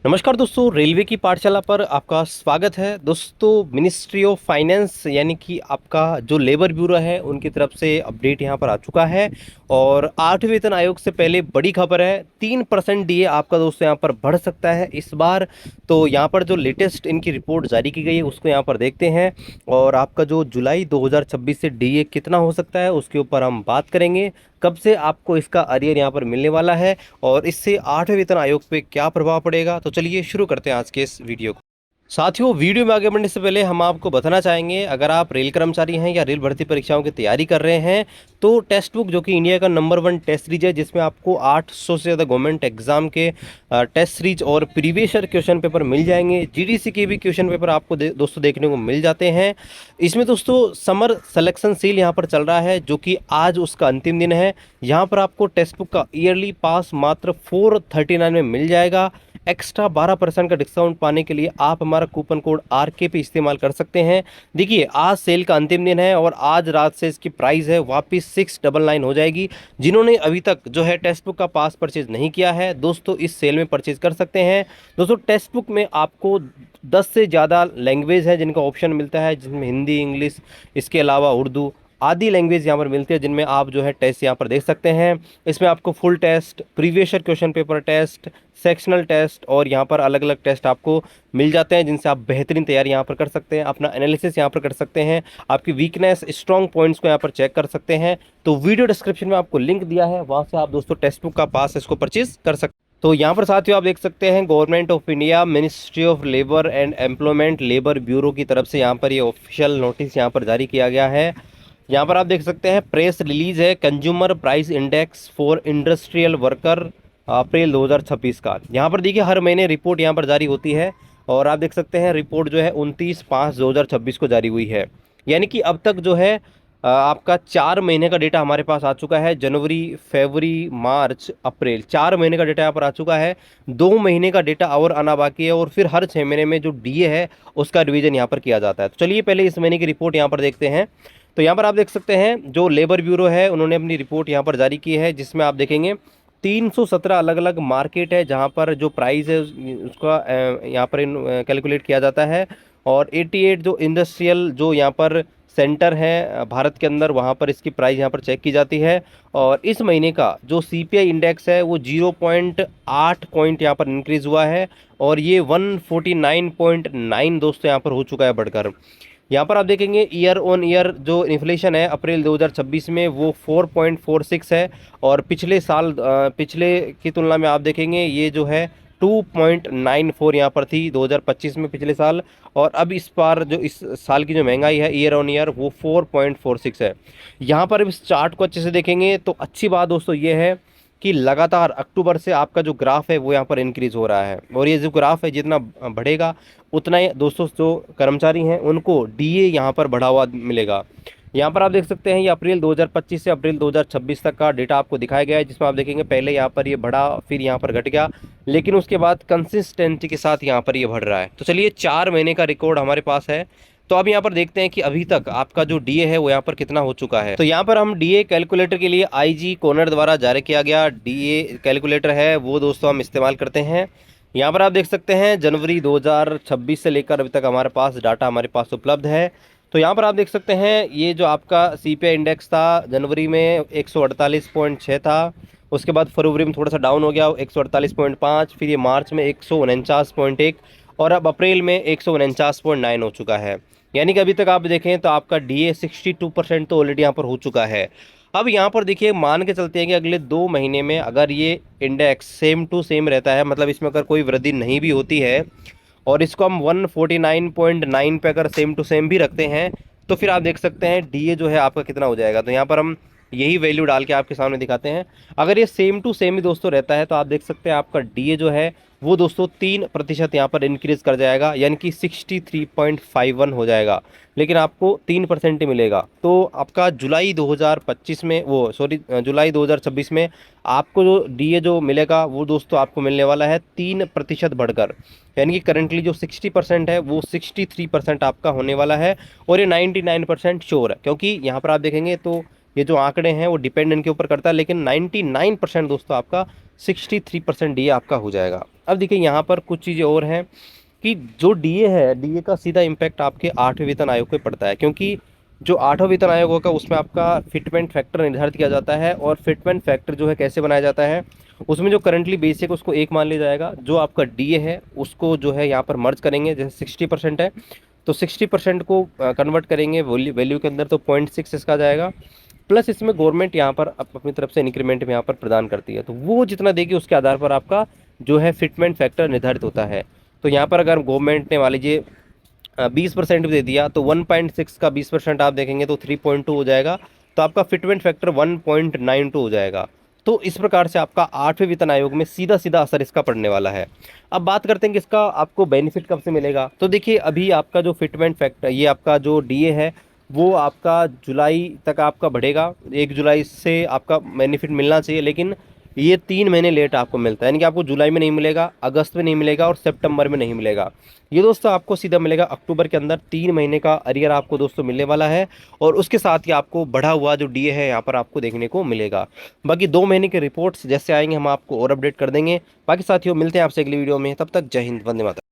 नमस्कार दोस्तों, रेलवे की पाठशाला पर आपका स्वागत है। दोस्तों, मिनिस्ट्री ऑफ फाइनेंस यानी कि आपका जो लेबर ब्यूरो है उनकी तरफ से अपडेट यहाँ पर आ चुका है। और 8वें वेतन आयोग से पहले बड़ी खबर है, 3% डीए आपका दोस्तों यहाँ पर बढ़ सकता है इस बार। तो यहाँ पर जो लेटेस्ट इनकी रिपोर्ट जारी की गई है उसको यहाँ पर देखते हैं। और आपका जो जुलाई 2026 से डीए कितना हो सकता है उसके ऊपर हम बात करेंगे। कब से आपको इसका अरियर यहाँ पर मिलने वाला है और इससे 8वें वेतन आयोग पे क्या प्रभाव पड़ेगा। तो चलिए शुरू करते हैं आज के इस वीडियो को। साथियों, वीडियो में आगे बढ़ने से पहले हम आपको बताना चाहेंगे, अगर आप रेल कर्मचारी हैं या रेल भर्ती परीक्षाओं की तैयारी कर रहे हैं तो टेक्स्ट बुक जो कि इंडिया का नंबर 1 टेस्ट सीरीज है, जिसमें आपको 800 से ज़्यादा गवर्नमेंट एग्जाम के टेस्ट सीरीज और प्रीवियस ईयर क्वेश्चन पेपर मिल जाएंगे। जीडीसी के भी क्वेश्चन पेपर आपको दोस्तों देखने को मिल जाते हैं। इसमें दोस्तों समर सिलेक्शन सेल यहाँ पर चल रहा है, जो कि आज उसका अंतिम दिन है। यहाँ पर आपको टेक्स्ट बुक का ईयरली पास मात्र 439 में मिल जाएगा। एक्स्ट्रा 12% का डिस्काउंट पाने के लिए आप हमारा कूपन कोड RK पे इस्तेमाल कर सकते हैं। देखिए, आज सेल का अंतिम दिन है और आज रात से इसकी प्राइस है वापस 699 हो जाएगी। जिन्होंने अभी तक जो है टेक्स्ट बुक का पास परचेज नहीं किया है दोस्तों, इस सेल में परचेज कर सकते हैं। दोस्तों, टेक्स्ट बुक में आपको 10 से ज़्यादा लैंग्वेज है जिनका ऑप्शन मिलता है, जिसमें हिंदी, इंग्लिश, इसके अलावा उर्दू आदि लैंग्वेज यहाँ पर मिलती है, जिनमें आप जो है टेस्ट यहाँ पर देख सकते हैं। इसमें आपको full test, previous year question paper test, sectional test और यहाँ पर अलग अलग टेस्ट आपको मिल जाते हैं, जिनसे आप बेहतरीन तैयारी यहाँ पर कर सकते हैं, अपना एनालिसिस यहाँ पर कर सकते हैं, आपकी वीकनेस, स्ट्रॉन्ग पॉइंट्स को यहाँ पर चेक कर सकते हैं। तो वीडियो डिस्क्रिप्शन में आपको लिंक दिया है, वहाँ से आप दोस्तों टेक्स्ट बुक का पास इसको परचेज कर सकते हैं। तो यहाँ पर साथियों आप देख सकते हैं, government of India, ministry of labour and employment, labour bureau की तरफ से यहाँ पर ये ऑफिशियल नोटिस यहाँ पर जारी किया गया है। यहाँ पर आप देख सकते हैं प्रेस रिलीज है, consumer price index for industrial worker April 2026 का। यहाँ पर देखिए, हर महीने रिपोर्ट यहाँ पर जारी होती है और आप देख सकते हैं रिपोर्ट जो है 29/5/2026 को जारी हुई है। यानी कि अब तक जो है आपका 4 महीने का डेटा हमारे पास आ चुका है। जनवरी, फरवरी, मार्च, अप्रैल, 4 महीने का डेटा यहाँ पर आ चुका है। 2 महीने का डेटा और आना बाकी है और फिर हर 6 महीने में जो डीए है उसका रिवीजन यहाँ पर किया जाता है। तो चलिए पहले इस महीने की रिपोर्ट यहाँ पर देखते हैं। तो यहाँ पर आप देख सकते हैं जो लेबर ब्यूरो है उन्होंने अपनी रिपोर्ट यहाँ पर जारी की है, जिसमें आप देखेंगे 317 अलग अलग मार्केट है जहाँ पर जो प्राइस है उसका यहाँ पर कैलकुलेट किया जाता है। और 88 जो इंडस्ट्रियल जो यहाँ पर सेंटर है भारत के अंदर, वहाँ पर इसकी प्राइस यहाँ पर चेक की जाती है। और इस महीने का जो CPI इंडेक्स है वो 0.8 पॉइंट यहाँ पर इंक्रीज़ हुआ है और ये 149.9 दोस्तों यहाँ पर हो चुका है बढ़कर। यहाँ पर आप देखेंगे ईयर ऑन ईयर जो इन्फ्लेशन है अप्रैल 2026 में वो 4.46 है और पिछले साल पिछले की तुलना में आप देखेंगे ये जो है 2.94 यहाँ पर थी 2025 में पिछले साल। और अब इस बार जो इस साल की जो महंगाई है ईयर ऑन ईयर वो 4.46 है। यहाँ पर इस चार्ट को अच्छे से देखेंगे तो अच्छी बात दोस्तों ये है कि लगातार अक्टूबर से आपका जो ग्राफ है वो यहाँ पर इंक्रीज़ हो रहा है और ये जो ग्राफ है जितना बढ़ेगा उतना ही दोस्तों जो कर्मचारी हैं उनको डीए यहाँ पर बढ़ा हुआ मिलेगा। यहाँ पर आप देख सकते हैं ये अप्रैल 2025 से अप्रैल 2026 तक का डेटा आपको दिखाया गया है, जिसमें आप देखेंगे पहले यहाँ पर ये बढ़ा, फिर यहाँ पर घट गया, लेकिन उसके बाद कंसिस्टेंसी के साथ यहाँ पर ये बढ़ रहा है। तो चलिए 4 महीने का रिकॉर्ड हमारे पास है। तो अब यहाँ पर देखते हैं कि अभी तक आपका जो डीए है वो यहाँ पर कितना हो चुका है। तो यहाँ पर हम डीए कैलकुलेटर के लिए IG कॉर्नर द्वारा जारी किया गया डीए कैलकुलेटर है वो दोस्तों हम इस्तेमाल करते हैं। यहाँ पर आप देख सकते हैं जनवरी 2026 से लेकर अभी तक हमारे पास डाटा हमारे पास उपलब्ध है। तो यहाँ पर आप देख सकते हैं ये जो आपका CPI इंडेक्स था जनवरी में 148.6 था, उसके बाद फरवरी में थोड़ा सा डाउन हो गया 148.5, फिर ये मार्च में 149.1 और अब अप्रैल में 149.9 हो चुका है। यानी कि अभी तक आप देखें तो आपका डीए 62% तो ऑलरेडी यहाँ पर हो चुका है। अब यहाँ पर देखिए मान के चलते हैं कि अगले 2 महीने में अगर ये इंडेक्स सेम टू सेम रहता है, मतलब इसमें अगर कोई वृद्धि नहीं भी होती है और इसको हम 149.9 पे अगर सेम टू सेम भी रखते हैं तो फिर आप देख सकते हैं डीए जो है आपका कितना हो जाएगा। तो यहाँ पर हम यही वैल्यू डाल के आपके सामने दिखाते हैं। अगर ये सेम टू सेम ही दोस्तों रहता है तो आप देख सकते हैं आपका डीए जो है वो दोस्तों 3% यहाँ पर इंक्रीज़ कर जाएगा, यानी कि 63.51 हो जाएगा, लेकिन आपको 3% ही मिलेगा। तो आपका जुलाई 2025 में जुलाई 2026 में आपको जो डीए जो मिलेगा वो दोस्तों आपको मिलने वाला है 3% बढ़कर, यानी कि करंटली जो 60% है वो 63% आपका होने वाला है। और ये 99% श्योर है, क्योंकि यहाँ पर आप देखेंगे तो ये जो आंकड़े हैं वो डिपेंड इनके ऊपर करता है, लेकिन 99% दोस्तों आपका 63% डीए आपका हो जाएगा। अब देखिए यहाँ पर कुछ चीज़ें और हैं कि जो डीए है, डीए का सीधा इम्पैक्ट आपके 8वें वेतन आयोग पे पड़ता है, क्योंकि जो 8वां वेतन आयोग होगा उसमें आपका फिटमेंट फैक्टर निर्धारित किया जाता है। और फिटमेंट फैक्टर जो है कैसे बनाया जाता है, उसमें जो करंटली बेसिक उसको एक मान लिया जाएगा, जो आपका डीए है उसको जो है यहाँ पर मर्ज करेंगे, जैसे 60% है तो 60% को कन्वर्ट करेंगे वैल्यू के अंदर, तो 0.6 इसका जाएगा। प्लस इसमें गवर्नमेंट यहाँ पर अपनी तरफ से इंक्रीमेंट में यहाँ पर प्रदान करती है, तो वो जितना देगी उसके आधार पर आपका जो है फिटमेंट फैक्टर निर्धारित होता है। तो यहाँ पर अगर गवर्नमेंट ने मान लीजिए 20% भी दे दिया, तो 1.6 का 20% आप देखेंगे तो 3.2 हो जाएगा, तो आपका फिटमेंट फैक्टर 1.92 हो जाएगा। तो इस प्रकार से आपका 8वें वेतन आयोग में सीधा सीधा असर इसका पड़ने वाला है। अब बात करते हैं कि इसका आपको बेनिफिट कब से मिलेगा। तो देखिए अभी आपका जो फिटमेंट फैक्टर, ये आपका जो डीए है वो आपका जुलाई तक आपका बढ़ेगा, 1 जुलाई से आपका बेनिफिट मिलना चाहिए, लेकिन ये 3 महीने लेट आपको मिलता है, यानी कि आपको जुलाई में नहीं मिलेगा, अगस्त में नहीं मिलेगा और सितंबर में नहीं मिलेगा। ये दोस्तों आपको सीधा मिलेगा अक्टूबर के अंदर। 3 महीने का अरियर आपको दोस्तों मिलने वाला है, और उसके साथ ही आपको बढ़ा हुआ जो डीए है यहाँ पर आपको देखने को मिलेगा। बाकी 2 महीने के रिपोर्ट्स जैसे आएंगे हम आपको और अपडेट कर देंगे। बाकी साथियों मिलते हैं आपसे अगली वीडियो में, तब तक जय हिंद, वंदे मातरम।